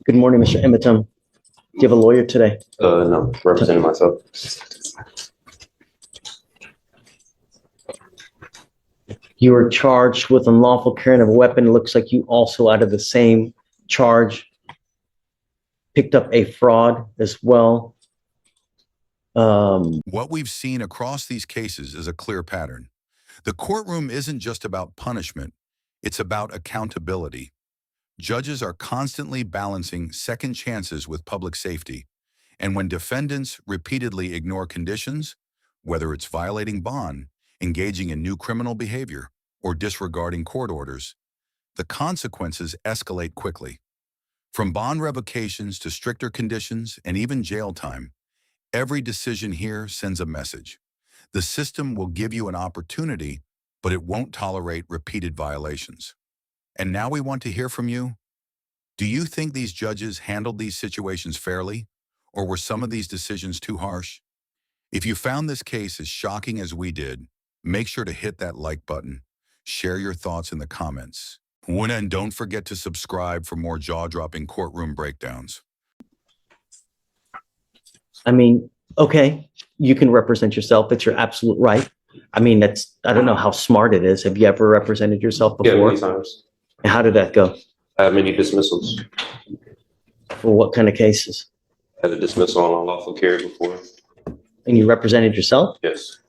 Good morning, Mr. Emitum. Do you have a lawyer today? No, representing myself. You were charged with unlawful carrying of a weapon. It looks like you also, out of the same charge, picked up a fraud as well. What we've seen across these cases is a clear pattern. The courtroom isn't just about punishment, it's about accountability. Judges are constantly balancing second chances with public safety, and when defendants repeatedly ignore conditions, whether it's violating bond, engaging in new criminal behavior, or disregarding court orders, the consequences escalate quickly. From bond revocations to stricter conditions and even jail time, every decision here sends a message. The system will give you an opportunity, but it won't tolerate repeated violations. And now we want to hear from you. Do you think these judges handled these situations fairly, or were some of these decisions too harsh? If you found this case as shocking as we did, make sure to hit that like button. Share your thoughts in the comments. And don't forget to subscribe for more jaw-dropping courtroom breakdowns. I mean, okay, you can represent yourself. It's your absolute right. I mean, I don't know how smart it is. Have you ever represented yourself before? Yeah, many times. And how did that go? I had many dismissals. For what kind of cases? I had a dismissal on unlawful carry before. And you represented yourself? Yes.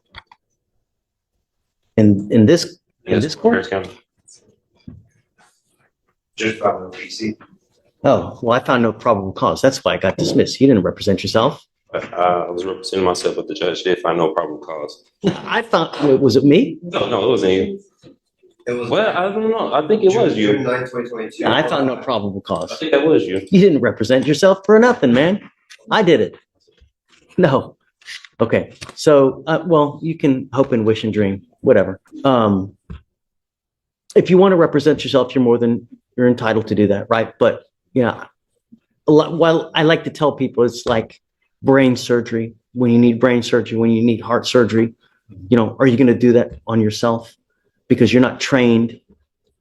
In this court? Harris County. Just found PC. Oh, well, I found no probable cause. That's why I got dismissed. You didn't represent yourself. I was representing myself, but the judge did find no probable cause. I found, was it me? No, it wasn't you. It was Well, I don't know. I think it was you. June 9, 2022. I found no probable I cause. think that was you. You didn't represent yourself for nothing, man. I did it. No. Okay. So, well, you can hope and wish and dream, whatever. If you want to represent yourself, you're entitled to do that, right? But yeah, while I like to tell people it's like brain surgery, when you need brain surgery, when you need heart surgery, are you going to do that on yourself? Because you're not trained,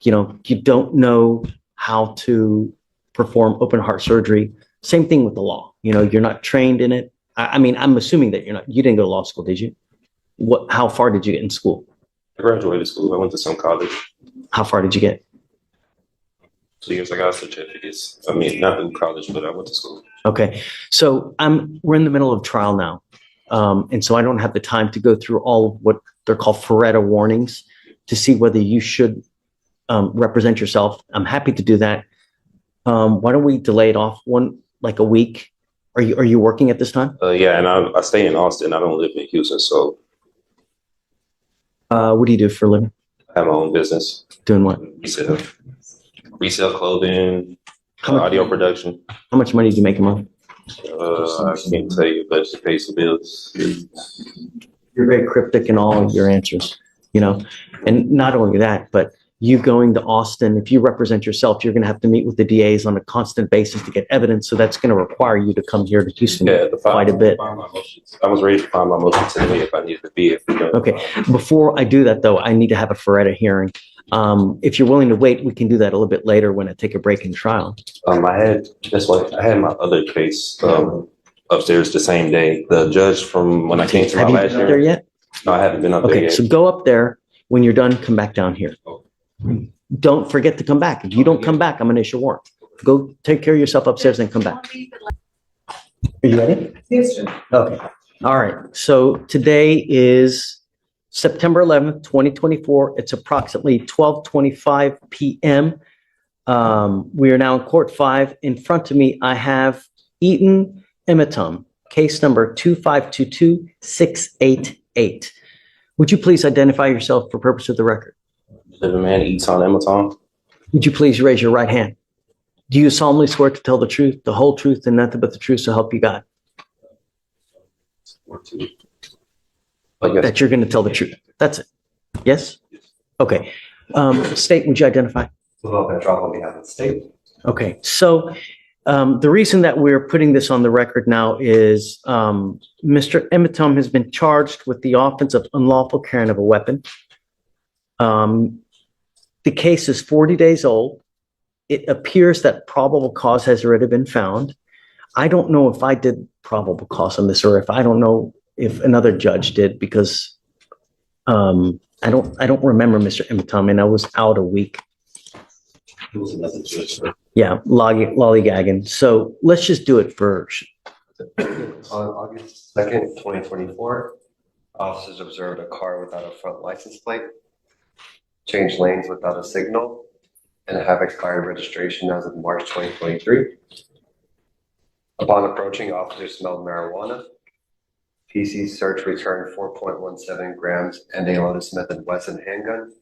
you don't know how to perform open heart surgery. Same thing with the law. You're not trained in it. I mean, I'm assuming that you didn't go to law school, did you? How far did you get in school? I graduated school. I went to some college. How far did you get? 2 years I got certificates. I mean, not in college, but I went to school. Okay. So we're in the middle of trial now. And so I don't have the time to go through all of what they're called Faretta warnings to see whether you should represent yourself. I'm happy to do that. Why don't we delay it off a week? Are you working at this time? Yeah, and I stay in Austin. I don't live in Houston, so. What do you do for a living? I have my own business. Doing what? Resell clothing, audio production. How much money do you make a month? I can't tell you, but it pays the bills. You're very cryptic in all of your answers, and not only that, but you going to Austin, if you represent yourself, you're going to have to meet with the DAs on a constant basis to get evidence. So that's going to require you to come here to Houston quite a bit. I was ready to find my motion today if I needed to be. Okay. Before I do that, though, I need to have a Faretta hearing. If you're willing to wait, we can do that a little bit later when I take a break in trial. I had my other case upstairs the same day. The judge from when I came to my last Have you been up there yet? No, I haven't been up there Okay, yet. so go up there. When you're done, come back down here. Don't forget to come back. If you don't come back, I'm going to issue a warrant. Go take care of yourself upstairs and come back. Are you ready? Yes, sir. Okay. All right. So today is September 11th, 2024. It's approximately 12:25 p.m. We are now in court 5. In front of me, I have Eaton Emitum, case number 2522688. Would you please identify yourself for purpose of the record? Living man eats on Amazon. Would you please raise your right hand? Do you solemnly swear to tell the truth, the whole truth, and nothing but the truth, so help you God? That you're going to tell the truth. That's it. Yes? Okay. State, would you identify? On behalf of the state. Okay. So the reason that we're putting this on the record now is Mr. Emitum has been charged with the offense of unlawful carrying of a weapon. The case is 40 days old. it appears that probable cause has already been found. I don't know if I did probable cause on this, or if I don't know if another judge did, because I don't remember Mr. Emitam, and I was out a week. It was another judge. Yeah, lollygagging. So let's just do it first. On August 2nd, 2024, officers observed a car without a front license plate, changed lanes without a signal, and have expired registration as of March 2023. Upon approaching, officers smelled marijuana. PC search returned 4.17 grams and a Lotus Smith & Wesson handgun.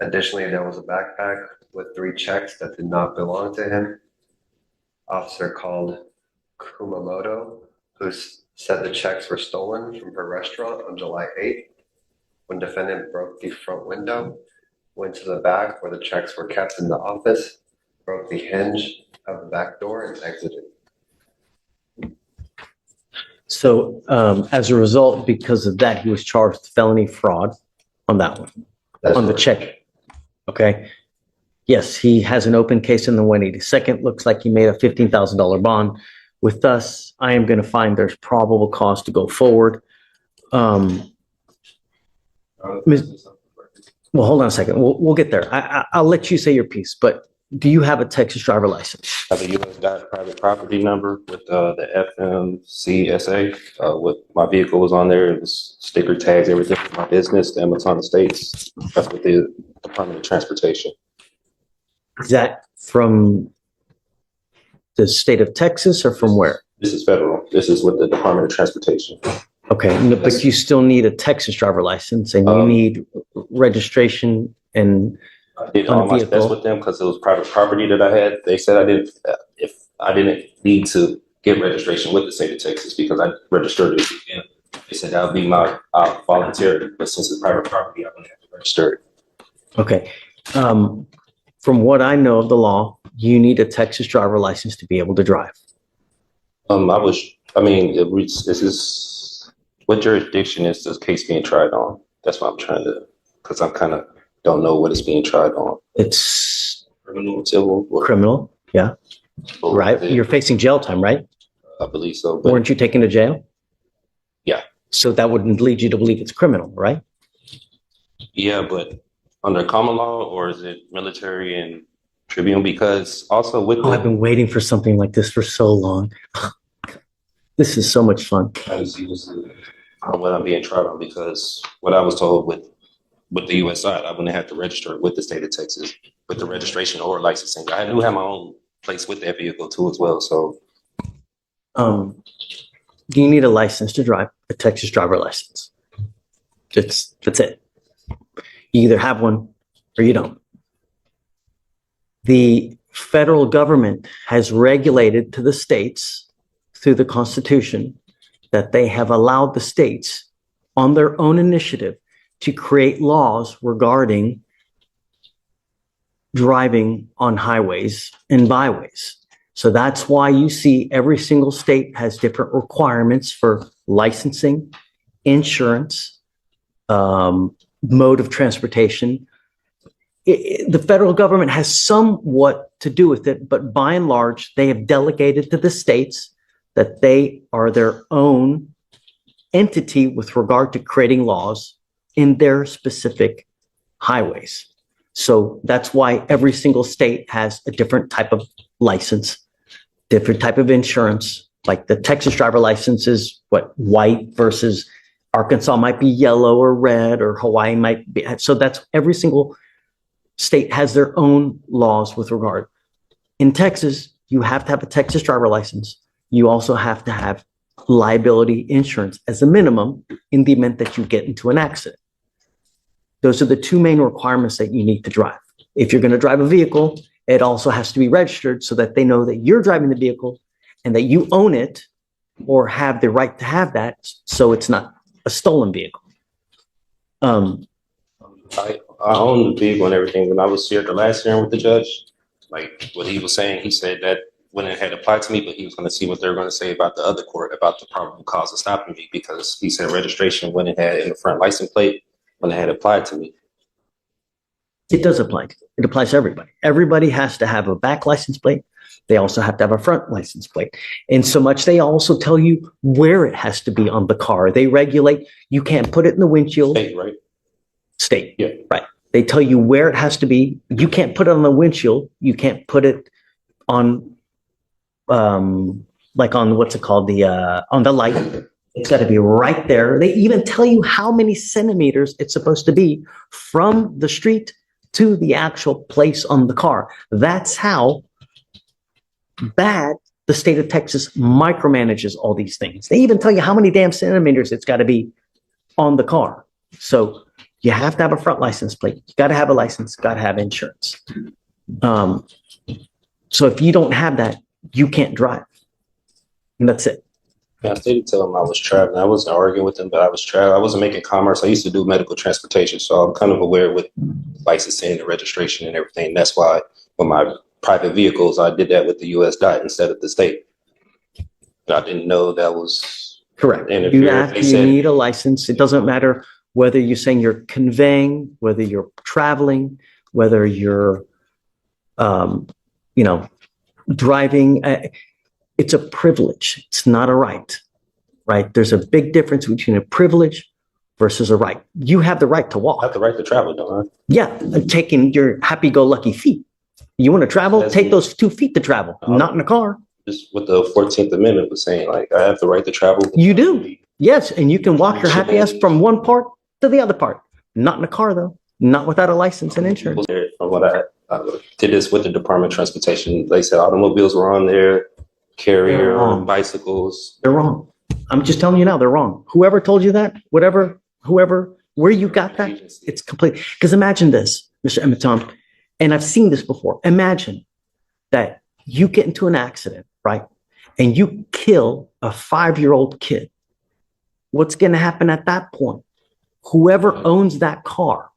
Additionally, there was a backpack with 3 checks that did not belong to him. Officer called Kumamoto, who said the checks were stolen from her restaurant on July 8th. When defendant broke the front window, went to the back where the checks were kept in the office, broke the hinge of the back door, and exited. So as a result, because of that, he was charged with felony fraud on that one, That's on the correct. check. Okay. Yes, he has an open case in the 182nd. Looks like he made a $15,000 bond. With us, I am going to find there's probable cause to go forward. Well, hold on a second. We'll get there. I'll let you say your piece, but do you have a Texas driver license? I have a U.S. private property number with the FMCSA. With my vehicle was on there. It was sticker tags, everything for my business, the Amazon Estates. That's with the Department of Transportation. Is that from the state of Texas or from where? This is federal. This is with the Department of Transportation. Okay, but you still need a Texas driver license, and you need registration and I did on a all my vehicle. steps with them because it was private property that I had. They said I didn't, if I didn't need to get registration with the state of Texas because I registered it. And they said that would be my voluntary, but since it's private property, I wouldn't have to register it. Okay. From what I know of the law, you need a Texas driver license to be able to drive. This is, what jurisdiction is this case being tried on? That's what I'm trying to, because I kind of don't know what it's being tried on. It's Criminal, civil? criminal, yeah, Or right? is it- You're facing jail time, right? I believe so, but Weren't you taken to jail? Yeah. So that wouldn't lead you to believe it's criminal, right? yeah, but under common law, or is it military and tribunal? Because also with Oh, I've been waiting for something like this for so long. This is so much fun. on what I'm being tried on, because what I was told with the US side, I wouldn't have to register it with the state of Texas with the registration or licensing. I do have my own place with that vehicle too as well. So Do you need a license to drive? A Texas driver license. That's it. You either have one or you don't. The federal government has regulated to the states through the Constitution that they have allowed the states on their own initiative to create laws regarding driving on highways and byways. So that's why you see every single state has different requirements for licensing, insurance, mode of transportation. The federal government has somewhat to do with it, but by and large, they have delegated to the states that they are their own entity with regard to creating laws in their specific highways. So that's why every single state has a different type of license, different type of insurance. Like the Texas driver license is white versus Arkansas might be yellow or red, or Hawaii might be. So that's every single state has their own laws with regard. In Texas, you have to have a Texas driver license. You also have to have liability insurance as a minimum in the event that you get into an accident. Those are the two main requirements that you need to drive. If you're going to drive a vehicle, it also has to be registered so that they know that you're driving the vehicle and that you own it or have the right to have that, so it's not a stolen vehicle. I own the vehicle and everything. When I was here the last hearing with the judge, like what he was saying, he said that when it had applied to me, but he was going to see what they were going to say about the other court about the probable cause of stopping me, because he said registration when it had in the front license plate when it had applied to me. It does apply. It applies to everybody. Everybody has to have a back license plate. They also have to have a front license plate. And so much, they also tell you where it has to be on the car. They regulate, you can't put it in the windshield. State, right? State. Yeah. Right. They tell you where it has to be. You can't put it on the windshield. You can't put it on, like on what's it called? On the light. It's got to be right there. They even tell you how many centimeters it's supposed to be from the street to the actual place on the car. That's how bad the state of Texas micromanages all these things. They even tell you how many damn centimeters it's got to be on the car. So you have to have a front license plate. You got to have a license, got to have insurance. So if you don't have that, you can't drive. And that's it. Yeah, I did tell him I was traveling. I wasn't arguing with him, but I was traveling. I wasn't making commerce. I used to do medical transportation, so I'm kind of aware with licensing and registration and everything. That's why with my private vehicles, I did that with the U.S. DOT instead of the state. I didn't know that was correct. You need a license. It doesn't matter whether you're saying you're conveying, whether you're traveling, whether you're, driving. It's a privilege. It's not a right, right? There's a big difference between a privilege versus a right. You have the right to walk. I have the right to travel, don't I? Yeah, taking your happy-go-lucky feet. You want to travel? Take those 2 feet to travel, not in a car. Just what the 14th Amendment was saying, like I have the right to travel. You do. Yes, and you can walk your happy ass from one part to the other part. Not in a car, though. Not without a license and insurance. From what I did this with the Department of Transportation, they said automobiles were on there, carrier, bicycles. They're wrong. I'm just telling you now, they're wrong. Whoever told you that, whoever, where you got that, it's complete. Because imagine this, Mr. Emitom, and I've seen this before. Imagine that you get into an accident, right? And you kill a 5-year-old kid. What's going to happen at that point? Whoever owns that car,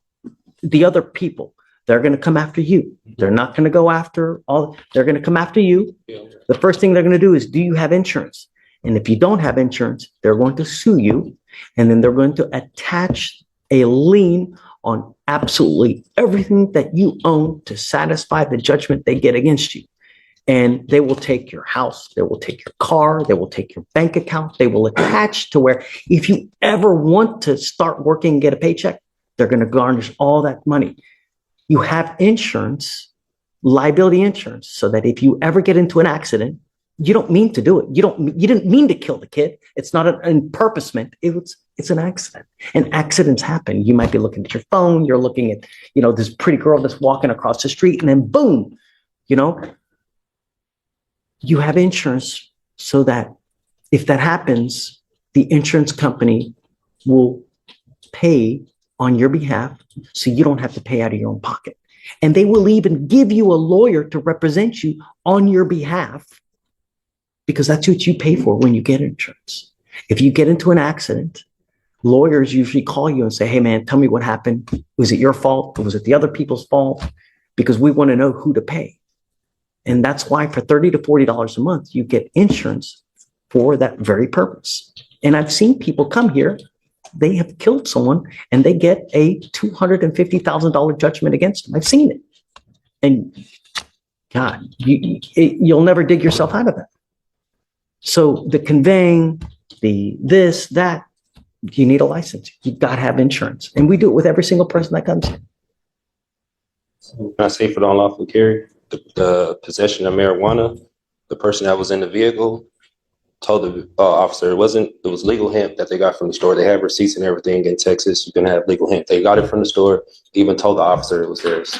the other people, they're going to come after you. They're not going to go after they're going to come after you. The first thing they're going to do is, do you have insurance? And if you don't have insurance, they're going to sue you. And then they're going to attach a lien on absolutely everything that you own to satisfy the judgment they get against you. And they will take your house, they will take your car, they will take your bank account, they will attach to where if you ever want to start working and get a paycheck, they're going to garnish all that money. You have insurance, liability insurance, so that if you ever get into an accident, you don't mean to do it. You didn't mean to kill the kid. It's not an purposement. It's an accident. And accidents happen. You might be looking at your phone. You're looking at, this pretty girl that's walking across the street, and then boom, you have insurance so that if that happens, the insurance company will pay on your behalf so you don't have to pay out of your own pocket. And they will even give you a lawyer to represent you on your behalf, because that's what you pay for when you get insurance. If you get into an accident, lawyers usually call you and say, hey man, tell me what happened. Was it your fault? Or was it the other people's fault? Because we want to know who to pay. And that's why for $30 to $40 a month, you get insurance for that very purpose. And I've seen people come here, they have killed someone, and they get a $250,000 judgment against them. I've seen it. And God, you'll never dig yourself out of that. So the conveying, the this, that, you need a license. You've got to have insurance. And we do it with every single person that comes here. Can I say for the unlawful carry? The possession of marijuana, the person that was in the vehicle told the officer it was legal hemp that they got from the store. They have receipts and everything in Texas. You can have legal hemp. They got it from the store. Even told the officer it was theirs.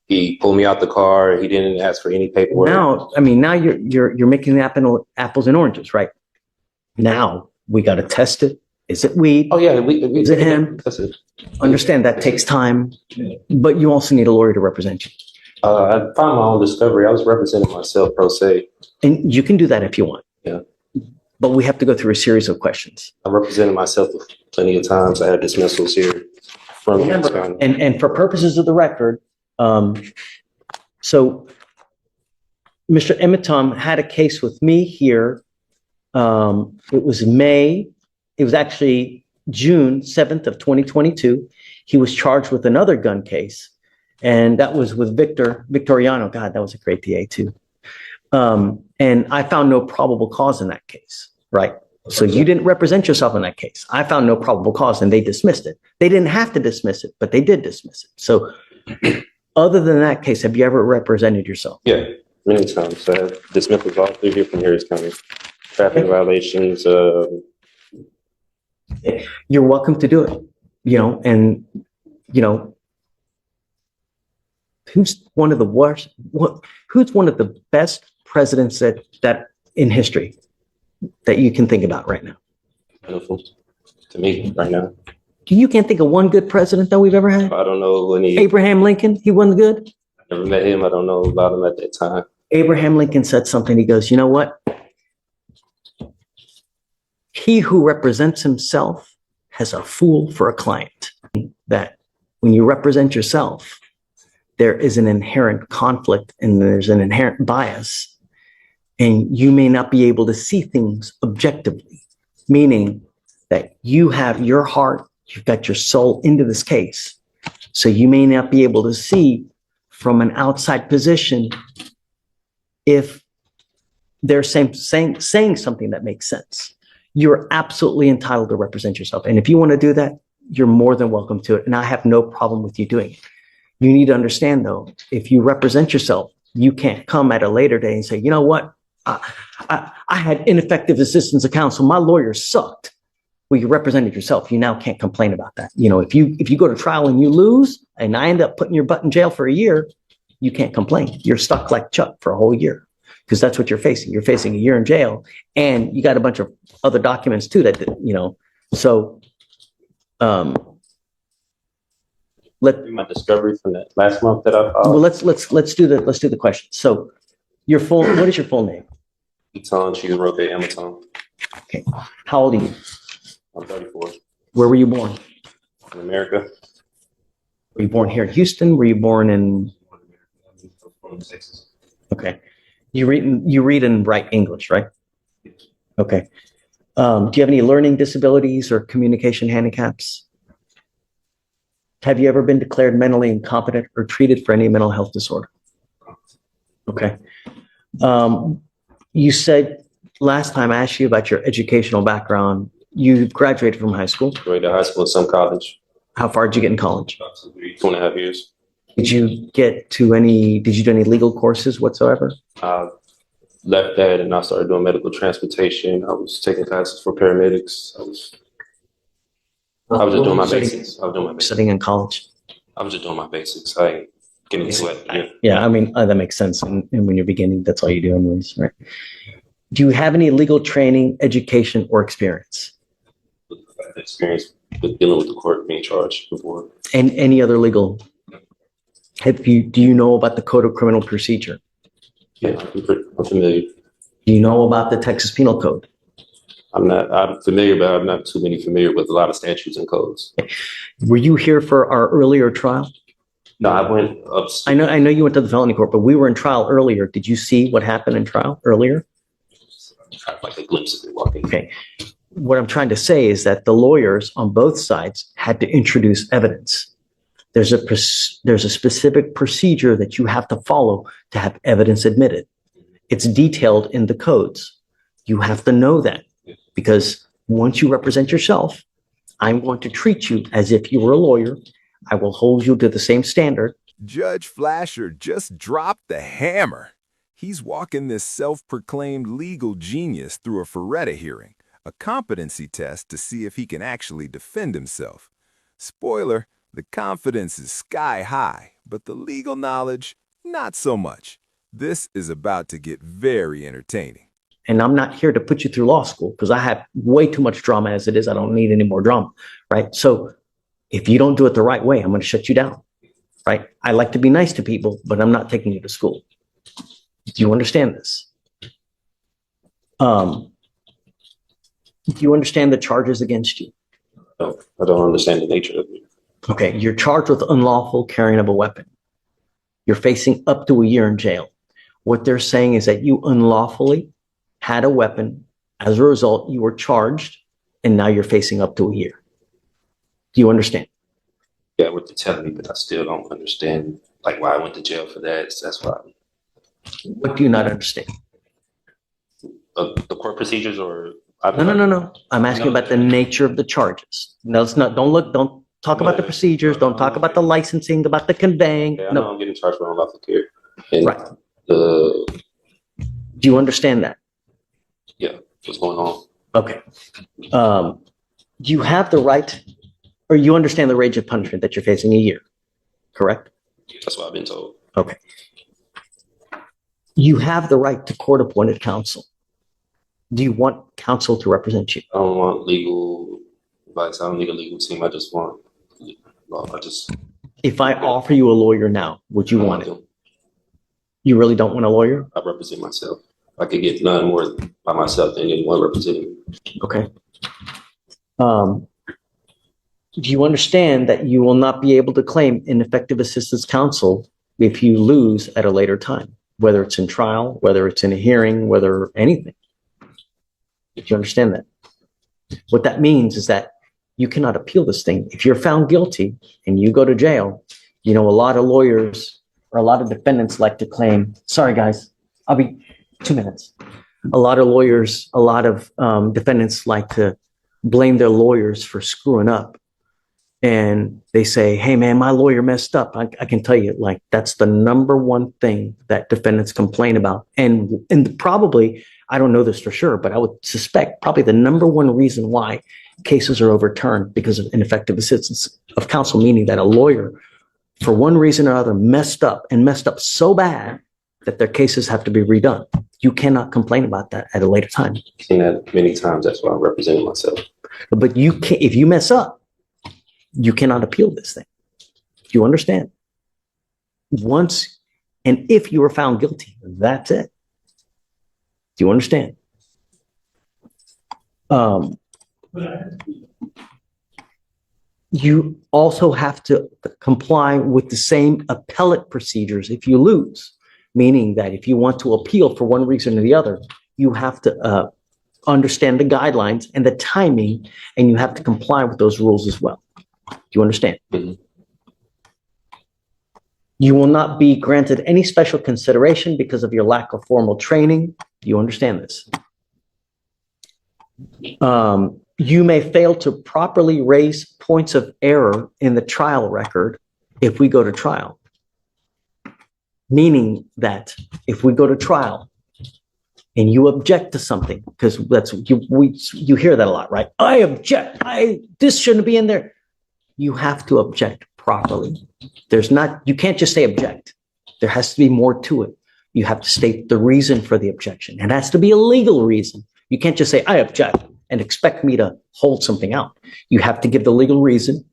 He pulled me out the car. He didn't ask for any paperwork. Now you're making apples and oranges, right? Now we got to test it. Is it weed? Oh yeah, is it hemp? That's it. Understand that takes time, but you also need a lawyer to represent you. I found my own discovery. I was representing myself pro se. And you can do that if you want. Yeah. But we have to go through a series of questions. I represented myself plenty of times. I had dismissals here from and for purposes of the record, so Mr. Emitom had a case with me here. It was actually June 7th of 2022. He was charged with another gun case. And that was with Victoriano. God, that was a great DA too. And I found no probable cause in that case, right? So you didn't represent yourself in that case. I found no probable cause and they dismissed it. They didn't have to dismiss it, but they did dismiss it. So other than that case, have you ever represented yourself? Yeah, many times. Dismissals all through here from Harris County. Traffic violations. You're welcome to do it, and, who's one of the worst, who's one of the best presidents that in history that you can think about right now? Beautiful to me right now. You can't think of one good president that we've ever had? I don't know any. Abraham Lincoln, he wasn't good? I never met him. I don't know about him at that time. Abraham Lincoln said something. He goes, you know what? He who represents himself has a fool for a client. That when you represent yourself, there is an inherent conflict and there's an inherent bias, and you may not be able to see things objectively, meaning that you have your heart, you've got your soul into this case. So you may not be able to see from an outside position if they're saying something that makes sense. You're absolutely entitled to represent yourself. And if you want to do that, you're more than welcome to it. And I have no problem with you doing it. You need to understand, though, if you represent yourself, you can't come at a later day and say, you know what? I had ineffective assistance of counsel. My lawyer sucked. Well, you represented yourself. You now can't complain about that. If you go to trial and you lose and I end up putting your butt in jail for a year, you can't complain. You're stuck like Chuck for a whole year because that's what you're facing. You're facing a year in jail and you got a bunch of other documents too so My discovery from that last month that I filed. well, let's do the question. So what is your full name? Eton, she's Roque Amaton. Okay. How old are you? I'm 34. Where were you born? In America. Were you born here in Houston? Were you born in? From Texas. Okay. You read and write English, right? Okay. Do you have any learning disabilities or communication handicaps? Have you ever been declared mentally incompetent or treated for any mental health disorder? Okay. You said last time I asked you about your educational background, you graduated from high school. Graduated high school, some college. How far did you get in college? 2.5 years. Did you do any legal courses whatsoever? Left that and I started doing medical transportation. I was taking classes for paramedics. I was just doing my basics. Studying in college. I was just doing my basics. I ain't getting into it. Yeah, I mean, that makes sense. And when you're beginning, that's all you do anyways, right? Do you have any legal training, education, or experience? Experience with dealing with the court being charged before. And any other legal? Do you know about the Code of Criminal Procedure? Yeah, I'm familiar. Do you know about the Texas Penal Code? I'm familiar, but I'm not too familiar with a lot of statutes and codes. Were you here for our earlier trial? No, I went up. I know you went to the felony court, but we were in trial earlier. Did you see what happened in trial earlier? Like a glimpse of it walking. Okay. What I'm trying to say is that the lawyers on both sides had to introduce evidence. There's a specific procedure that you have to follow to have evidence admitted. It's detailed in the codes. You have to know that because once you represent yourself, I'm going to treat you as if you were a lawyer. I will hold you to the same standard. Judge Fleischer just dropped the hammer. He's walking this self-proclaimed legal genius through a Faretta hearing, a competency test to see if he can actually defend himself. Spoiler, the confidence is sky high, but the legal knowledge, not so much. This is about to get very entertaining. And I'm not here to put you through law school because I have way too much drama as it is. I don't need any more drama, right? So if you don't do it the right way, I'm going to shut you down, right? I like to be nice to people, but I'm not taking you to school. Do you understand this? Do you understand the charges against you? No, I don't understand the nature of it. Okay, you're charged with unlawful carrying of a weapon. You're facing up to a year in jail. What they're saying is that you unlawfully had a weapon. As a result, you were charged, and now you're facing up to a year. Do you understand? Yeah, what they're telling me, but I still don't understand like why I went to jail for that. So that's why. What do you not understand? The court procedures or No. I'm asking about the nature of the charges. No, it's not, don't talk about the procedures. Don't talk about the licensing, about the conveying. Yeah, I know No, I'm getting charged for unlawful care. And right. the Do you understand that? yeah, what's going on? Okay. You have the right, or you understand the range of punishment that you're facing a year, correct? That's what I've been told. Okay. You have the right to court-appointed counsel. Do you want counsel to represent you? I don't want legal advice. I don't need a legal team. I just want law. If I offer you a lawyer now, would you want it? them. You really don't want a lawyer? I represent myself. I could get none more by myself than anyone representing me. Okay. Do you understand that you will not be able to claim ineffective assistance counsel if you lose at a later time, whether it's in trial, whether it's in a hearing, whether anything? Do you understand that? What that means is that you cannot appeal this thing. If you're found guilty and you go to jail, you know, a lot of lawyers or a lot of defendants like to claim, sorry guys, I'll be 2 minutes. A lot of lawyers, a lot of defendants like to blame their lawyers for screwing up. And they say, hey man, my lawyer messed up. I can tell you, like, that's the number one thing that defendants complain about. And probably, I don't know this for sure, but I would suspect probably the number one reason why cases are overturned because of ineffective assistance of counsel, meaning that a lawyer, for one reason or other, messed up so bad that their cases have to be redone. You cannot complain about that at a later time. I've seen that many times. That's why I'm representing myself. But you can't, if you mess up, you cannot appeal this thing. Do you understand? Once, and if you are found guilty, that's it. Do you understand? You also have to comply with the same appellate procedures if you lose, meaning that if you want to appeal for one reason or the other, you have to understand the guidelines and the timing, and you have to comply with those rules as well. Do you understand? Mm-hmm. You will not be granted any special consideration because of your lack of formal training. Do you understand this? You may fail to properly raise points of error in the trial record if we go to trial. Meaning that if we go to trial and you object to something, because you hear that a lot, right? I object. This shouldn't be in there. You have to object properly. You can't just say object. There has to be more to it. You have to state the reason for the objection. It has to be a legal reason. You can't just say, I object, and expect me to hold something out. You have to give the legal reason.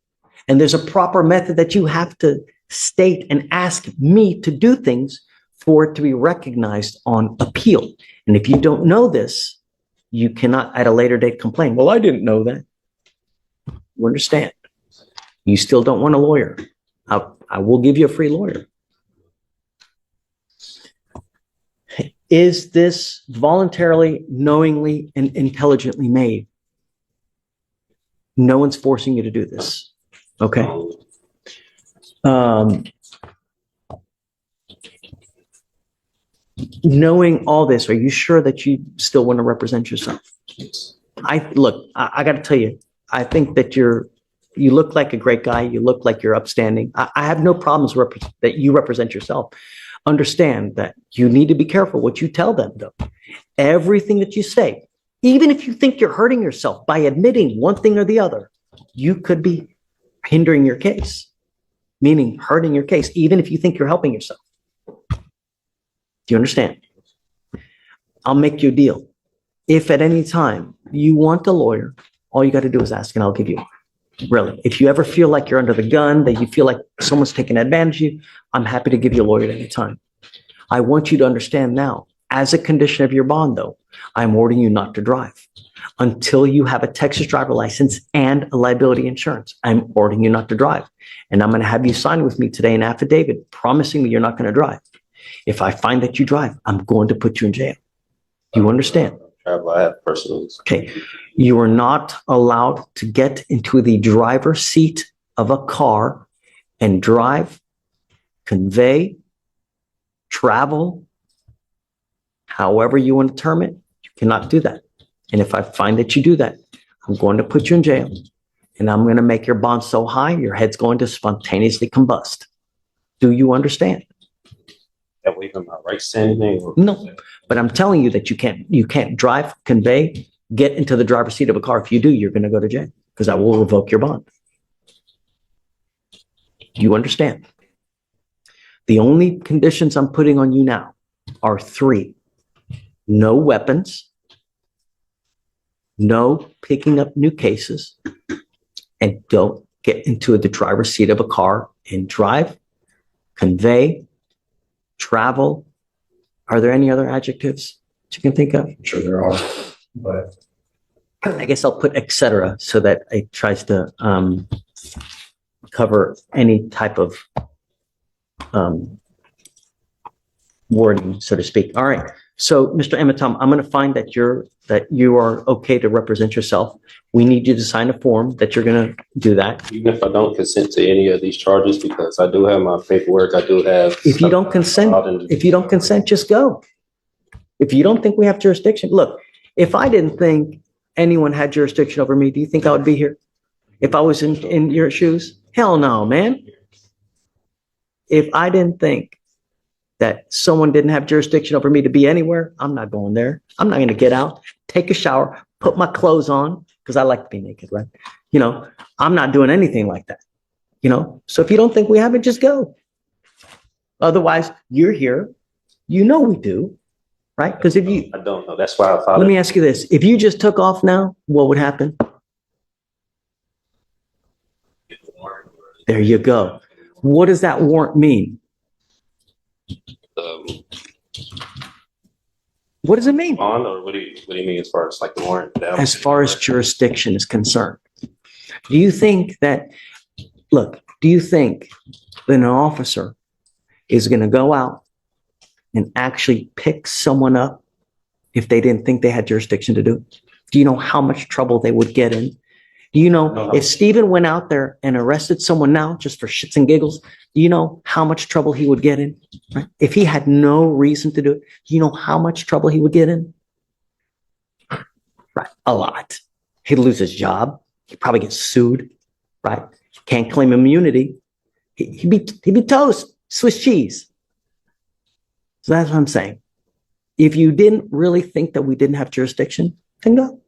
And there's a proper method that you have to state and ask me to do things for it to be recognized on appeal. And if you don't know this, you cannot at a later date complain. Well, I didn't know that. You understand? You still don't want a lawyer. I will give you a free lawyer. Is this voluntarily, knowingly, and intelligently made? No one's forcing you to do this. Okay. Knowing all this, are you sure that you still want to represent yourself? I got to tell you, I think that you look like a great guy. You look like you're upstanding. I have no problems that you represent yourself. Understand that you need to be careful what you tell them, though. Everything that you say, even if you think you're hurting yourself by admitting one thing or the other, you could be hindering your case, meaning hurting your case, even if you think you're helping yourself. Do you understand? I'll make you a deal. If at any time you want a lawyer, all you got to do is ask and I'll give you one. Really. If you ever feel like you're under the gun, that you feel like someone's taking advantage of you, I'm happy to give you a lawyer at any time. I want you to understand now, as a condition of your bond, though, I'm ordering you not to drive until you have a Texas driver license and a liability insurance. I'm ordering you not to drive. And I'm going to have you sign with me today an affidavit promising me you're not going to drive. If I find that you drive, I'm going to put you in jail. Do you understand? I have personals. Okay. You are not allowed to get into the driver's seat of a car and drive convey, travel, however you want to term it, you cannot do that. And if I find that you do that, I'm going to put you in jail and I'm going to make your bond so high, your head's going to spontaneously combust. Do you understand? That way, am I right to say anything? Or- No, but I'm telling you that you can't drive, convey, get into the driver's seat of a car. If you do, you're going to go to jail because I will revoke your bond. Do you understand? The only conditions I'm putting on you now are 3. No weapons, no picking up new cases, and don't get into the driver's seat of a car and drive, convey, travel. Are there any other adjectives that you can think of? I'm sure there are, but I guess I'll put et cetera so that it tries to cover any type of wording, so to speak. All right. So, Mr. Ematom, I'm going to find that you are okay to represent yourself. We need you to sign a form that you're going to do that. Even if I don't consent to any of these charges, because I do have my paperwork, I do have. If you don't consent, just go. If you don't think we have jurisdiction, look, if I didn't think anyone had jurisdiction over me, do you think I would be here? If I was in your shoes? Hell no, man. If I didn't think that someone didn't have jurisdiction over me to be anywhere, I'm not going there. I'm not going to get out, take a shower, put my clothes on, because I like to be naked, right? You know, I'm not doing anything like that. You know, so if you don't think we have it, just go. Otherwise, you're here. You know we do, right? Because if you, I don't know. That's why I filed. let me ask you this. If you just took off now, what would happen? There you go. What does that warrant mean? What does it mean? On, or what do you mean as far as like the warrant? As far as jurisdiction is concerned, do you think that, do you think that an officer is going to go out and actually pick someone up if they didn't think they had jurisdiction to do it? Do you know how much trouble they would get in? Do you know if Stephen went out there and arrested someone now just for shits and giggles, do you know how much trouble he would get in? Right? If he had no reason to do it, do you know how much trouble he would get in? Right, a lot. He'd lose his job. He'd probably get sued. Right? Can't claim immunity. He'd be toast, Swiss cheese. So that's what I'm saying. If you didn't really think that we didn't have jurisdiction, then go.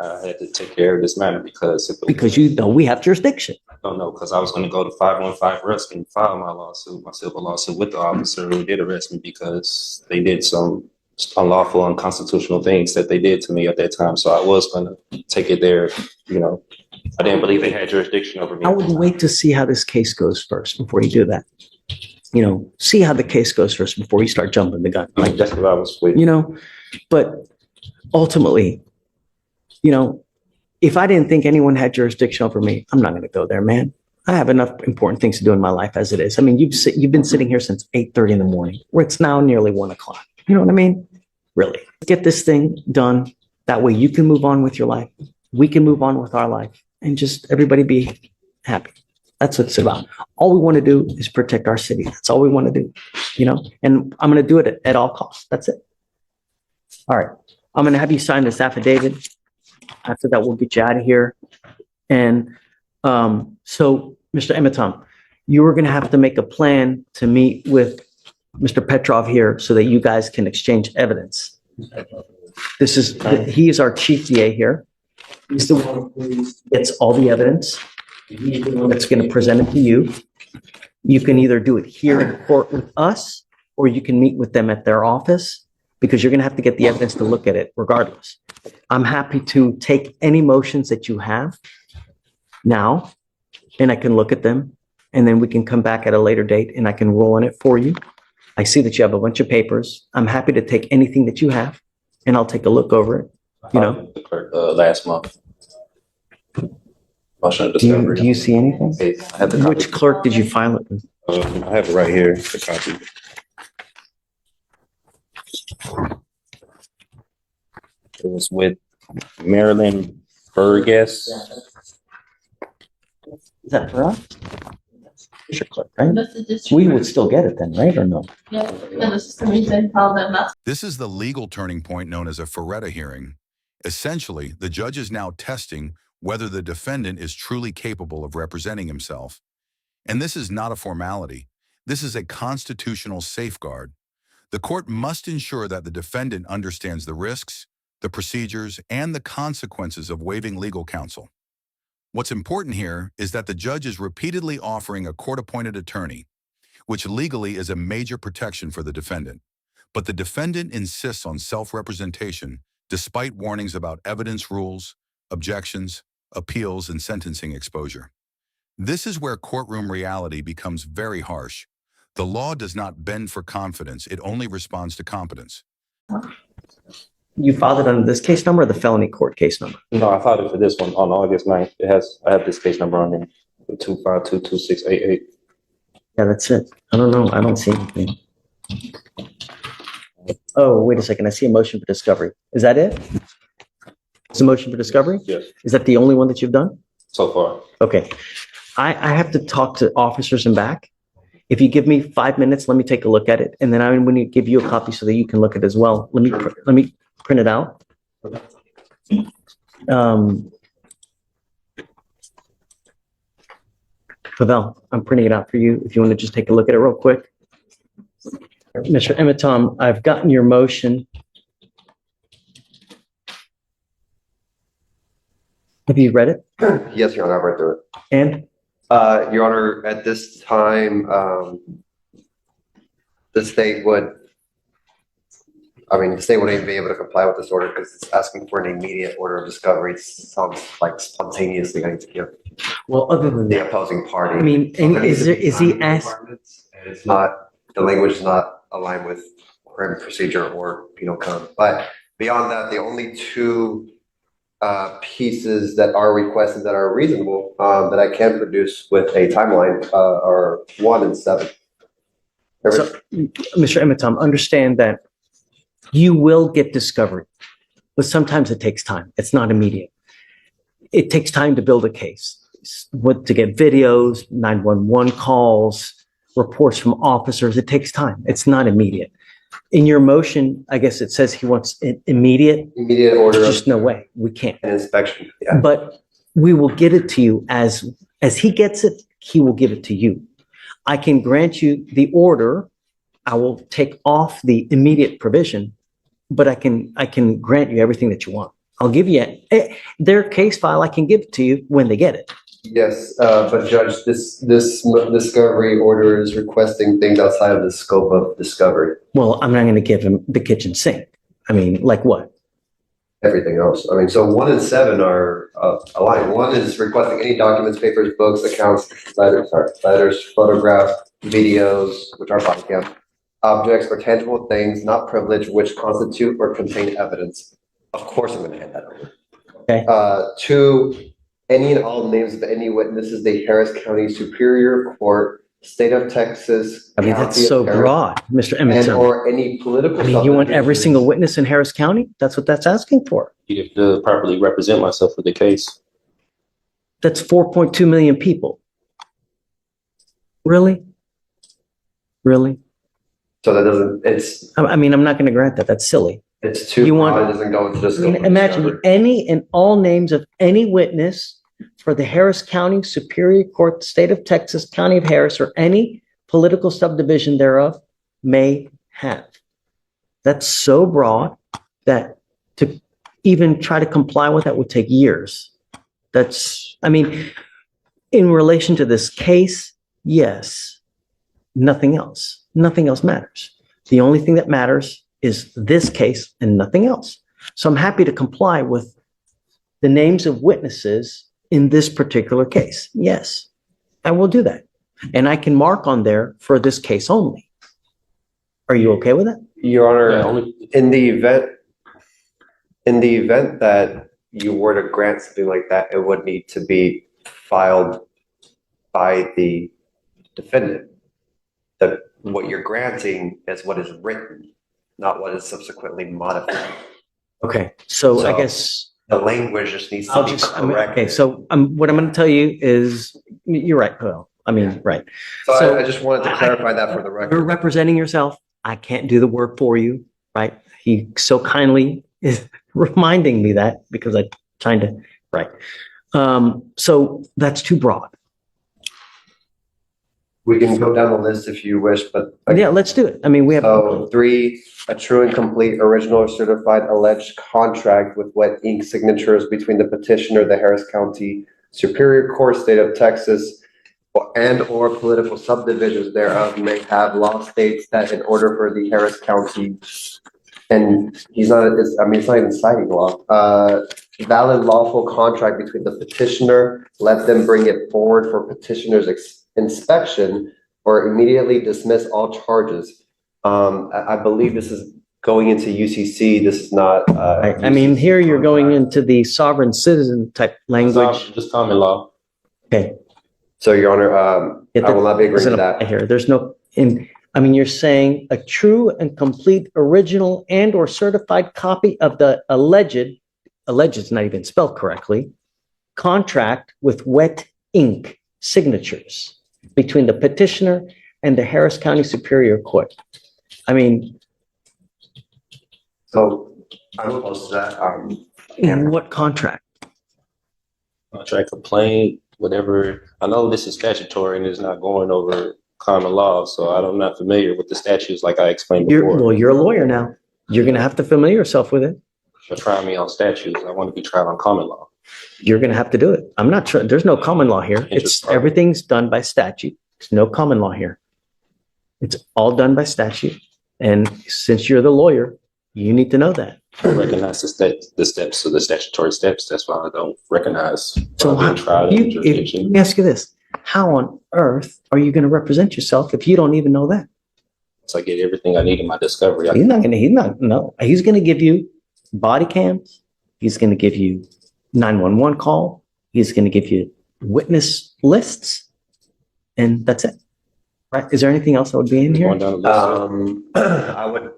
I had to take care of this matter because you know we have jurisdiction. I don't know, because I was going to go to 515 risk and file my civil lawsuit with the officer who did arrest me because they did some unlawful, unconstitutional things that they did to me at that time. So I was going to take it there. You know, I didn't believe they had jurisdiction over me. I would wait to see how this case goes first before you do that. You know, see how the case goes first before you start jumping the gun. Like that's what I was waiting. You know, but ultimately, you know, if I didn't think anyone had jurisdiction over me, I'm not going to go there, man. I have enough important things to do in my life as it is. I mean, you've been sitting here since 8:30 in the morning, where it's now nearly 1 o'clock. You know what I mean? Really, get this thing done. That way you can move on with your life. We can move on with our life and just everybody be happy. That's what it's about. All we want to do is protect our city. That's all we want to do, you know, and I'm going to do it at all costs. That's it. All right. I'm going to have you sign this affidavit. After that, we'll get you out of here. And so, Mr. Ematom, you are going to have to make a plan to meet with Mr. Petrov here so that you guys can exchange evidence. He is our chief DA here. He's the one who gets all the evidence. He's the one that's going to present it to you. You can either do it here in court with us, or you can meet with them at their office, because you're going to have to get the evidence to look at it regardless. I'm happy to take any motions that you have now, and I can look at them, and then we can come back at a later date and I can roll on it for you. I see that you have a bunch of papers. I'm happy to take anything that you have, and I'll take a look over it. You know, the clerk last month. Motion of do discovery. you see anything? I have the copy. Which clerk did you file it with? I have it right here. The copy. It was with Marilyn Burgess. Is that for us? Fleischer clerk, right? That's the district. We would still get it then, right, or no? Yeah, and the system reason how them up. This is the legal turning point known as a Faretta hearing. Essentially, the judge is now testing whether the defendant is truly capable of representing himself. And this is not a formality. This is a constitutional safeguard. The court must ensure that the defendant understands the risks, the procedures, and the consequences of waiving legal counsel. What's important here is that the judge is repeatedly offering a court-appointed attorney, which legally is a major protection for the defendant. But the defendant insists on self-representation despite warnings about evidence rules, objections, appeals, and sentencing exposure. This is where courtroom reality becomes very harsh. The law does not bend for confidence, it only responds to competence. You filed it under this case number or the felony court case number? No, I filed it for this one on August 9th. I have this case number on there, 2522688. Yeah, that's it. I don't know. I don't see anything. Oh, wait a second. I see a motion for discovery. Is that it? It's a motion for discovery? Yes, Is that the only one that you've done? so far. Okay. I have to talk to officers and back. If you give me 5 minutes, let me take a look at it. And then I'm going to give you a copy so that you can look at it as well. Let me print it out. Pavel, I'm printing it out for you if you want to just take a look at it real quick. Mr. Emitom, I've gotten your motion. Have you read it? Yes, Your Honor, I've read through it. And Your Honor, at this time, the state wouldn't even be able to comply with this order because it's asking for an immediate order of discovery. It sounds like spontaneously going to give well, other than the that, opposing party. I mean, and is he asked? It's not, the language is not aligned with criminal procedure or penal code. But beyond that, the only two pieces that are requested that are reasonable that I can produce with a timeline are 1 and 7. So, Mr. Emitom, understand that you will get discovery, but sometimes it takes time. It's not immediate. It takes time to build a case, to get videos, 911 calls, reports from officers. It takes time. It's not immediate. In your motion, I guess it says he wants an immediate order. Just no way. We can't. An inspection. Yeah. But we will get it to you as he gets it, he will give it to you. I can grant you the order. I will take off the immediate provision, but I can grant you everything that you want. I'll give you their case file. I can give it to you when they get it. Yes, but Judge, this discovery order is requesting things outside of the scope of discovery. Well, I'm not going to give him the kitchen sink. I mean, like what? Everything else. I mean, so 1 and 7 are aligned. 1 is requesting any documents, papers, books, accounts, letters, photographs, videos, which are body cam, objects or tangible things not privileged which constitute or contain evidence. Of course, I'm going to hand that over. Okay. 2, any and all names of any witnesses, the Harris County Superior Court, State of Texas. I mean, County that's so of Harris, broad, Mr. and Emmett. or any political. I mean, you want every subdivisions. single witness in Harris County? That's what that's asking for. You have to properly represent myself for the case. That's 4.2 million people. Really? Really? So that doesn't. I mean, I'm not going to grant that. That's silly. It's too You broad. want- It doesn't go into the I scope mean, of imagine discovery. any and all names of any witness for the Harris County Superior Court, State of Texas, County of Harris, or any political subdivision thereof may have. That's so broad that to even try to comply with that would take years. I mean, in relation to this case, yes, nothing else. Nothing else matters. The only thing that matters is this case and nothing else. So I'm happy to comply with the names of witnesses in this particular case. Yes, I will do that. And I can mark on there for this case only. Are you okay with that? Your Honor, Yeah, only- in the event that you were to grant something like that, it would need to be filed by the defendant. What you're granting is what is written, not what is subsequently modified. Okay, so I So- guess The language just needs to I'll be just, corrected. okay, so what I'm going to tell you is, you're right, Paul. I mean, right. So So I just wanted to clarify that for the You're record. representing yourself. I can't do the work for you, right? He so kindly is reminding me that because I'm trying to, right. So that's too broad. We can go down the list if you wish, but. Yeah, let's do it. I mean, we have. So 3, a true and complete original or certified alleged contract with wet ink signatures between the petitioner, the Harris County Superior Court, State of Texas, and or political subdivisions thereof may have law states that in order for the Harris County, and it's not even citing law, valid lawful contract between the petitioner, let them bring it forward for petitioner's inspection or immediately dismiss all charges. I believe this is going into UCC. This is not. I mean, here you're going into the sovereign citizen type language. Just common law. Okay. So, Your Honor, I will not be agreeing to that. Here, there's no, I mean, you're saying a true and complete original and or certified copy of the alleged is not even spelled correctly, contract with wet ink signatures between the petitioner and the Harris County Superior Court. I mean. So I'm opposed to that. In what contract? Contract complaint, whatever. I know this is statutory and it's not going over common law, so I'm not familiar with the statutes like I explained before. You're a lawyer now. You're going to have to familiar yourself with it. But try me on statutes. I want to be tried on common law. You're going to have to do it. I'm not sure. There's no common law here. Everything's done by statute. There's no common law here. It's all done by statute. And since you're the lawyer, you need to know that. I recognize the steps of the statutory steps. That's why I don't recognize. So let me ask you this. How on earth are you going to represent yourself if you don't even know that? So I get everything I need in my discovery. He's going to give you body cams. He's going to give you 911 call. He's going to give you witness lists. And that's it. Right? Is there anything else that would be in here? I would,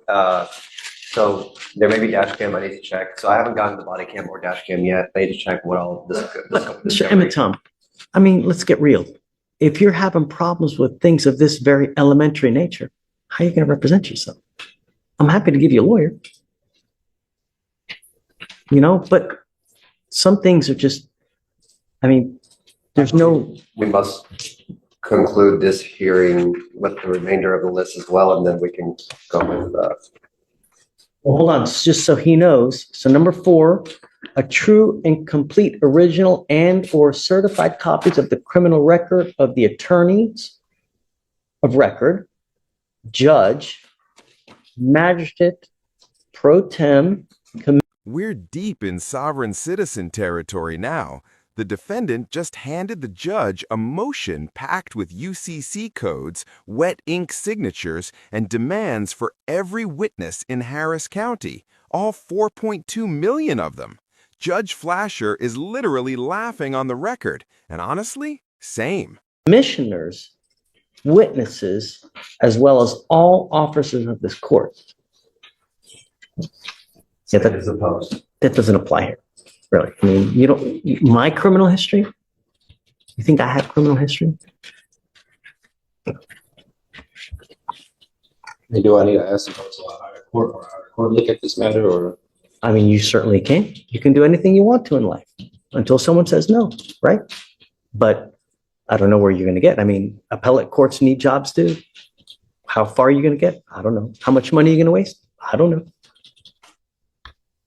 so there may be dash cam I need to check. So I haven't gotten the body cam or dash cam yet. I need to check what all this. Mr. Emmett Tom, I mean, let's get real. If you're having problems with things of this very elementary nature, how are you going to represent yourself? I'm happy to give you a lawyer. You know, but some things are just, I mean, there's no. We must conclude this hearing with the remainder of the list as well, and then we can go with Well, hold on, just so he knows. So number 4, a true and complete original and or certified copies of the criminal record of the attorneys of record, judge, magistrate, pro tem. We're deep in sovereign citizen territory now. The defendant just handed the judge a motion packed with UCC codes, wet ink signatures, and demands for every witness in Harris County, all 4.2 million of them. Judge Fleischer is literally laughing on the record, and honestly, same. Commissioners, witnesses, as well as all officers of this court. Yeah, that doesn't apply here. Really, I mean, my criminal history? You think I have criminal history? Do I need to ask about a higher court or higher court look at this matter, or? I mean, you certainly can. You can do anything you want to in life until someone says no, right? But I don't know where you're going to get. I mean, appellate courts need jobs too. How far are you going to get? I don't know. How much money are you going to waste? I don't know.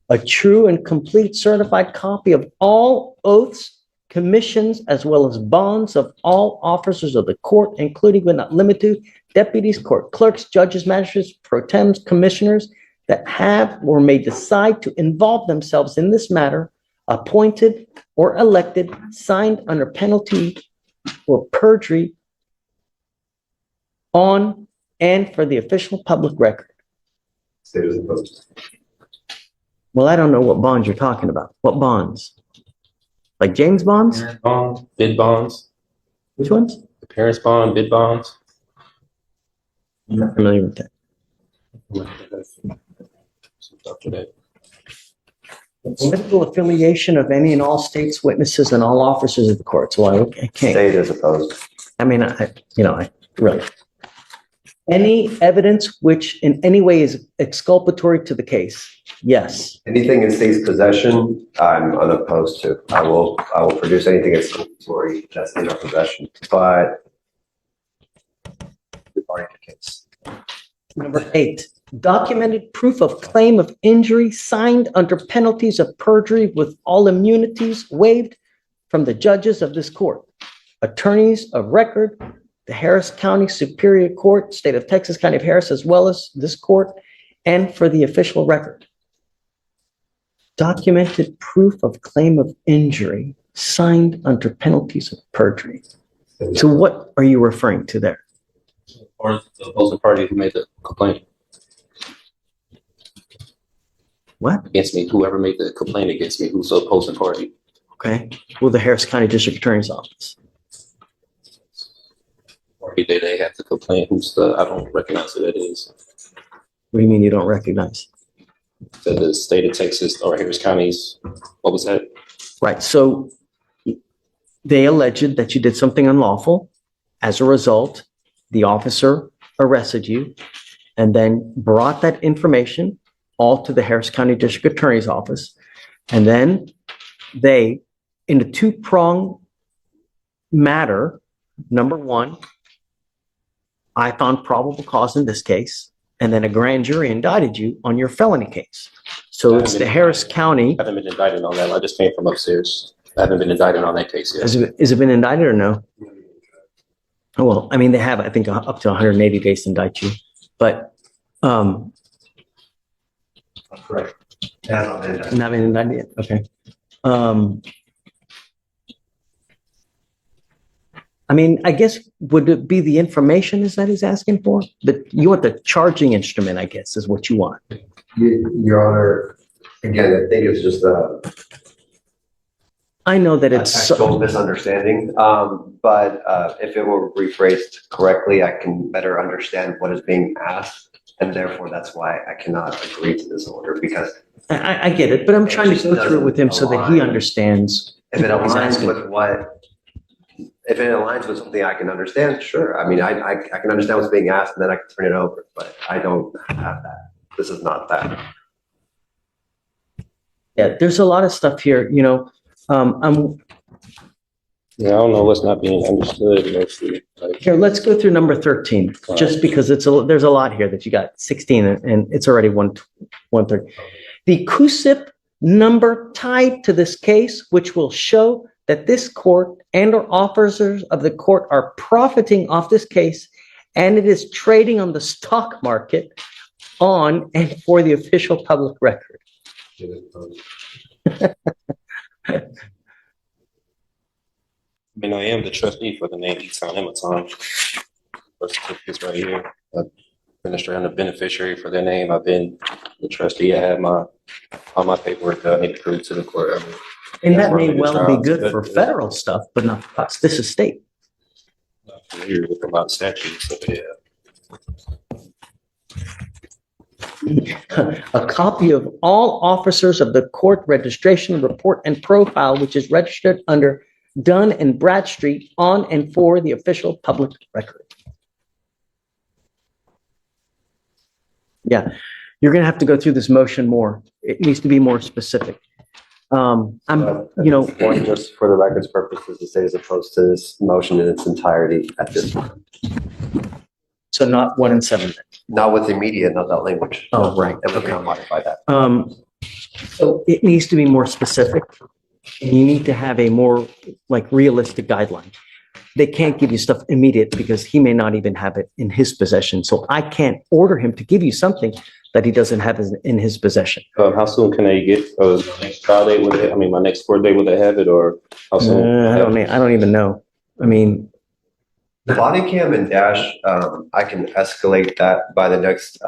A true and complete certified copy of all oaths, commissions, as well as bonds of all officers of the court, including but not limited to deputies, court clerks, judges, magistrates, pro tems, commissioners that have or may decide to involve themselves in this matter, appointed or elected, signed under penalty for perjury on and for the official public record. State as opposed. Well, I don't know what bonds you're talking about. What bonds? Like James bonds? Bonds, bid bonds, Which ones? appearance bond, bid bonds. I'm not familiar with that. After that. Political affiliation of any and all states, witnesses, and all officers of the court. So I can't. State as opposed. I mean, I really. Any evidence which in any way is exculpatory to the case? Yes. Anything in state's possession, I'm unopposed to. I will produce anything exculpatory that's in our possession, but regarding the case. Number 8, documented proof of claim of injury signed under penalties of perjury with all immunities waived from the judges of this court, attorneys of record, the Harris County Superior Court, State of Texas, County of Harris, as well as this court, and for the official record. Documented proof of claim of injury signed under penalties of perjury. So what are you referring to there? Or the opposing party who made the complaint What? against me, whoever made the complaint against me, who's the opposing party. Okay. Well, the Harris County District Attorney's Office. Party that they have to complain, I don't recognize who that is. What do you mean you don't recognize? So the state of Texas or Harris County's, what was that? Right. So they alleged that you did something unlawful. As a result, the officer arrested you and then brought that information all to the Harris County District Attorney's Office. And then they, in a two-pronged matter, number 1, I found probable cause in this case, and then a grand jury indicted you on your felony case. So it's the Harris County. I haven't been indicted on that. I just came from upstairs. I haven't been indicted on that case yet. Has it been indicted or no? Oh, well, I mean, they have, I think, up to 180 days to indict you. But Correct. Not not been indicted yet. Okay. I mean, I guess, would it be the information is that he's asking for? You want the charging instrument, I guess, is what you want. Your Honor, again, I think it's just I know that a it's textual misunderstanding, but if it were rephrased correctly, I can better understand what is being asked, and therefore that's why I cannot agree to this order, because I get it, but I'm trying to go through it with him so that he understands. if it what he's aligns asking. with if it aligns with something I can understand, sure. I mean, I can understand what's being asked, and then I can turn it over, but I don't have that. This is not that. Yeah, there's a lot of stuff here, I'm Yeah, I don't know what's not being understood mostly. Like, here, let's go through number 13, just because there's a lot here that you got 16 and it's already 130. The CUSIP number tied to this case, which will show that this court and or officers of the court are profiting off this case, and it is trading on the stock market on and for the official public record. I mean, I am the trustee for the name Eton Ematon. Birth certificate's right here. Administrator and the beneficiary for their name. I've been the trustee. I have all my paperwork done. I need to prove to the court. And that may well be good for federal stuff, but not for us. This is state. I'm familiar with a lot of statutes, so yeah. A copy of all officers of the court registration report and profile, which is registered under Dunn and Bradstreet on and for the official public record. Yeah, you're going to have to go through this motion more. It needs to be more specific. Just for the record's purposes, the state is opposed to this motion in its entirety at this time. So not 1 and 7. Not with immediate, not that language. Oh, right. And we Okay. cannot modify that. So it needs to be more specific. And you need to have a more realistic guideline. They can't give you stuff immediate because he may not even have it in his possession. So I can't order him to give you something that he doesn't have in his possession. How soon can I get next trial date? My next court date, will they have it, or how soon? I don't even know. I mean, The body cam and dash, I can escalate that by the next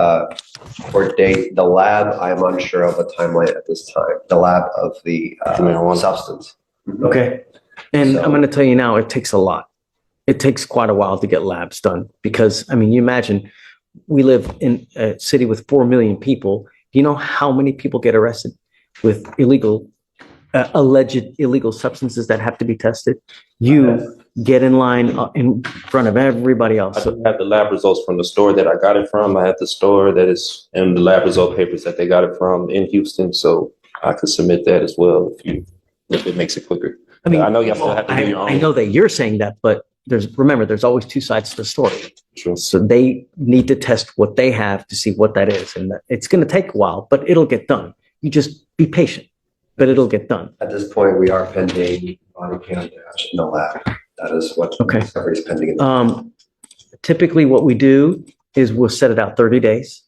court date. The lab, I am unsure of a timeline at this time. The lab of the substance. okay. And I'm going to tell you now, it takes a lot. It takes quite a while to get labs done because, you imagine we live in a city with 4 million people. Do you know how many people get arrested with alleged illegal substances that have to be tested? You get in line in front of everybody I else. do have the lab results from the store that I got it from. I have the store that is and the lab result papers that they got it from in Houston. So I could submit that as well if it makes it quicker. I mean, I know you still have to do your own. I know that you're saying that, but there's always two sides to the story. True. So they need to test what they have to see what that is. And it's going to take a while, but it'll get done. You just be patient, but it'll get done. At this point, we are pending body cam dash in the lab. That is what Okay. discovery is pending. Typically what we do is we'll set it out 30 days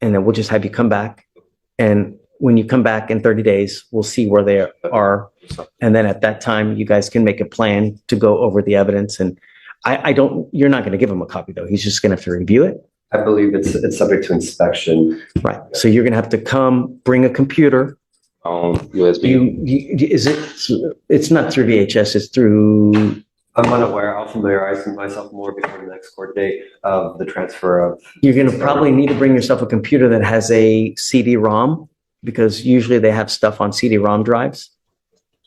and then we'll just have you come back. And when you come back in 30 days, we'll see where they are. And then at that time, you guys can make a plan to go over the evidence. And you're not going to give him a copy though. He's just going to have to review it. I believe it's subject to inspection. Right. So you're going to have to come, bring a computer. USB. It's not through VHS, it's through, I'm unaware. I'll familiarize myself more before the next court date of the transfer of. you're going to probably need to bring yourself a computer that has a CD-ROM, because usually they have stuff on CD-ROM drives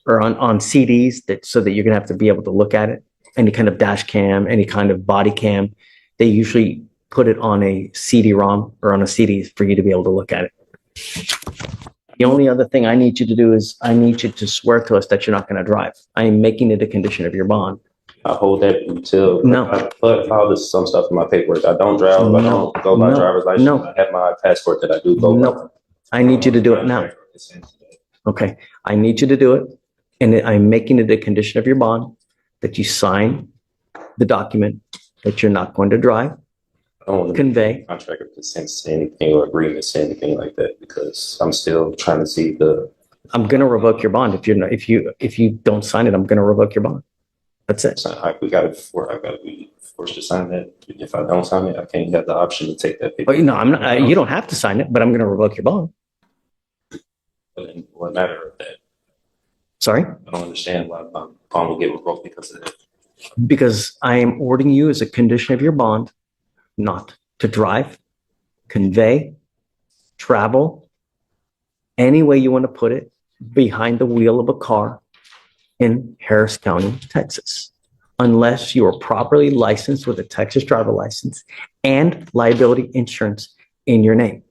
or on CDs so that you're going to have to be able to look at it. Any kind of dash cam, any kind of body cam, they usually put it on a CD-ROM or on a CD for you to be able to look at it. The only other thing I need you to do is I need you to swear to us that you're not going to drive. I am making it a condition of your bond. I hold that until No. I put all some stuff in my paperwork. I don't drive. I No. don't go by No. driver's license. No. I have my passport that I do go by. No. I need you to do it now. Okay. I need you to do it. And I'm making it a condition of your bond that you sign the document that you're not going to drive, I don't want to convey. contract or consent to anything or agreement to anything like that because I'm still trying to see I'm going to revoke your bond. If you don't sign it, I'm going to revoke your bond. That's it. I got to be forced to sign that. If I don't sign it, I can't have the option to take that paper. But no, I'm not. You don't have to sign it, but I'm going to revoke your bond. But what matter of that? Sorry, I don't understand why my bond will get revoked because of that. because I am ordering you as a condition of your bond not to drive, convey, travel, any way you want to put it, behind the wheel of a car in Harris County, Texas, unless you are properly licensed with a Texas driver license and liability insurance in your name.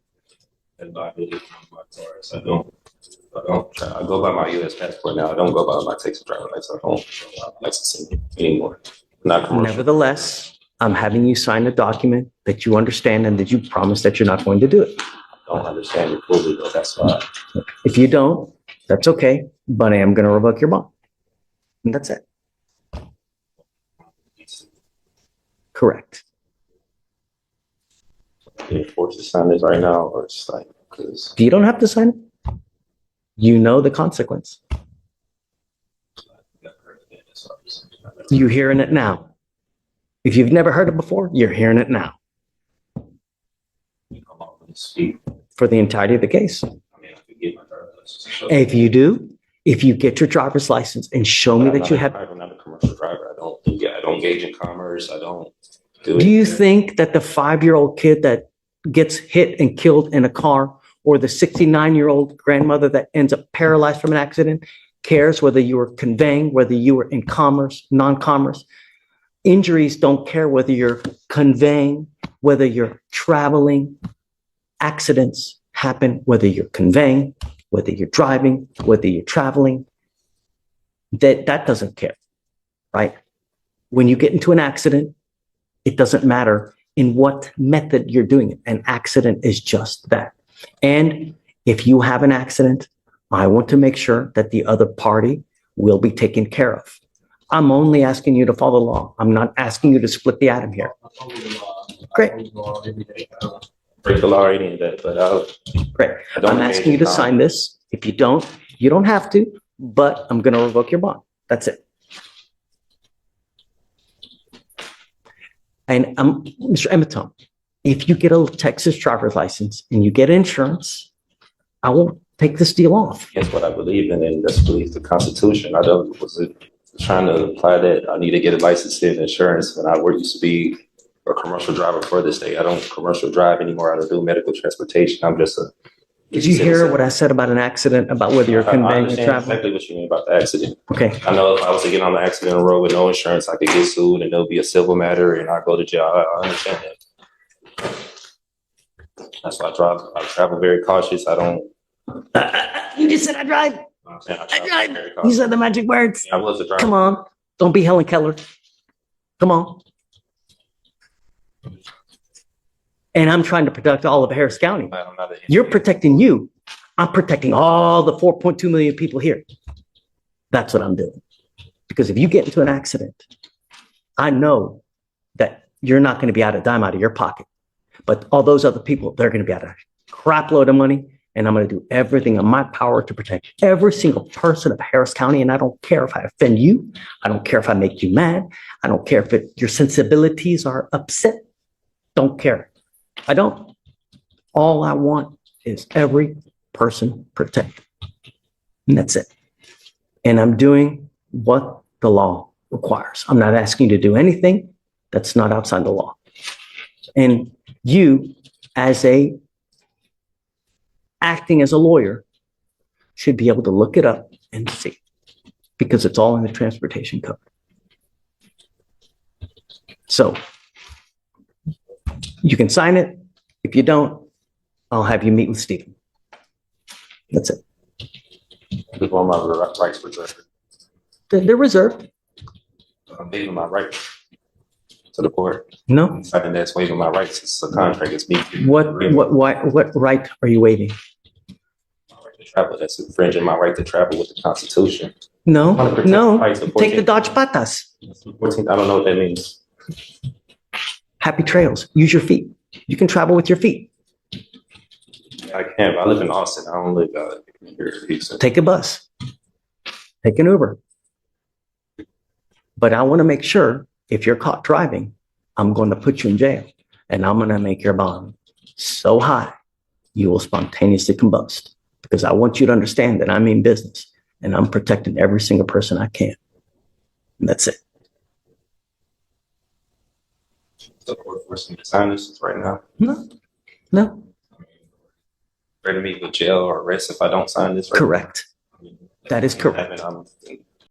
And I did it from my cars. I go by my U.S. passport now. I don't go by my Texas driver license. I don't have a license anymore. Not commercial. Nevertheless, I'm having you sign a document that you understand and that you promise that you're not going to do it. I don't understand it fully, but that's why. If you don't, that's okay, but I am going to revoke your bond. And that's it. Correct. Being forced to sign this right now, or it's like, because You don't have to sign it. You know the consequence. You're hearing it now. If you've never heard it before, you're hearing it now speak. for the entirety of the case. I mean, I could get my driver's license. So- If you do, if you get your driver's license and show me I'm that you have, I'm not a commercial driver. I don't engage in commerce. I don't do do you anything. think that the 5-year-old kid that gets hit and killed in a car, or the 69-year-old grandmother that ends up paralyzed from an accident, cares whether you were conveying, whether you were in commerce, non-commerce? Injuries don't care whether you're conveying, whether you're traveling. Accidents happen whether you're conveying, whether you're driving, whether you're traveling. That doesn't care, right? When you get into an accident, it doesn't matter in what method you're doing it. An accident is just that. And if you have an accident, I want to make sure that the other party will be taken care of. I'm only asking you to follow the law. I'm not asking you to split the atom here. Great. Break the law or any of that, but Great. I don't I'm engage asking you in to sign this. If you don't have to, but I'm going to revoke your bond. That's it. And Mr. Emeton, if you get a Texas driver's license and you get insurance, I won't take this deal off. That's what I believe in, and that's believe the Constitution. I don't was trying to apply that. I need to get a license and insurance when I used to be a commercial driver for this state. I don't commercial drive anymore. I don't do medical transportation. I'm just a Did you hear what I said about an accident, about whether you're I conveying or understand traveling? exactly what you mean about the accident. Okay, I know if I was to get on the accident road with no insurance, I could get sued and there'll be a civil matter and I go to jail. I understand that. That's why I travel very cautious. I don't. you just said I drive. I'm saying I I travel drive. very You cautious. said the magic words. I was a driver. Come on, don't be Helen Keller. Come on. And I'm trying to protect all of Harris County. I'm not an You're engineer. protecting you. I'm protecting all the 4.2 million people here. That's what I'm doing. Because if you get into an accident, I know that you're not going to be out a dime out of your pocket. But all those other people, they're going to be out a crap load of money. And I'm going to do everything in my power to protect every single person of Harris County. And I don't care if I offend you. I don't care if I make you mad. I don't care if your sensibilities are upset. Don't care. I don't. All I want is every person protected. And that's it. And I'm doing what the law requires. I'm not asking you to do anything that's not outside the law. And you, acting as a lawyer, should be able to look it up and see, because it's all in the transportation code. So you can sign it. If you don't, I'll have you meet with Stephen. That's it. I just want my rights reserved. They're reserved. I'm waiving my rights to the court. No. Something that's waiving my rights. It's a contract. It's me. What right are you waiving? My right to travel. That's infringing my right to travel with the Constitution. No, I wanna protect no. the rights of Take the 14 Dodge Patas. 14, I don't know what that means. Happy trails. Use your feet. You can travel with your feet. I can't. I live in Austin. I don't live here in Houston. Take a bus. Take an Uber. But I want to make sure if you're caught driving, I'm going to put you in jail and I'm going to make your bond so high you will spontaneously combust, because I want you to understand that I mean business and I'm protecting every single person I can. And that's it. So court forcing me to sign this right now. No, Ready to meet with jail or arrest if I don't sign this. Right correct. now. That is correct.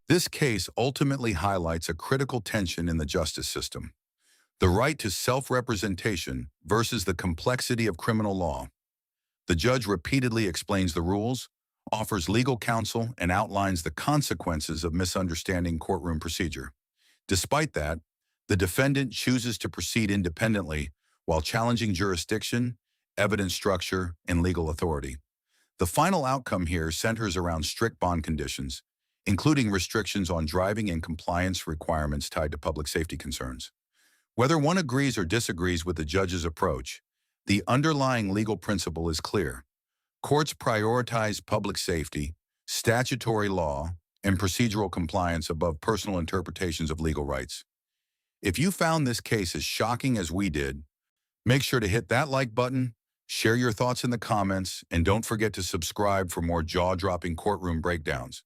This case ultimately highlights a critical tension in the justice system: the right to self-representation versus the complexity of criminal law. The judge repeatedly explains the rules, offers legal counsel, and outlines the consequences of misunderstanding courtroom procedure. Despite that, the defendant chooses to proceed independently while challenging jurisdiction, evidence structure, and legal authority. The final outcome here centers around strict bond conditions, including restrictions on driving and compliance requirements tied to public safety concerns. Whether one agrees or disagrees with the judge's approach, the underlying legal principle is clear. Courts prioritize public safety, statutory law, and procedural compliance above personal interpretations of legal rights. If you found this case as shocking as we did, make sure to hit that like button, share your thoughts in the comments, and don't forget to subscribe for more jaw-dropping courtroom breakdowns.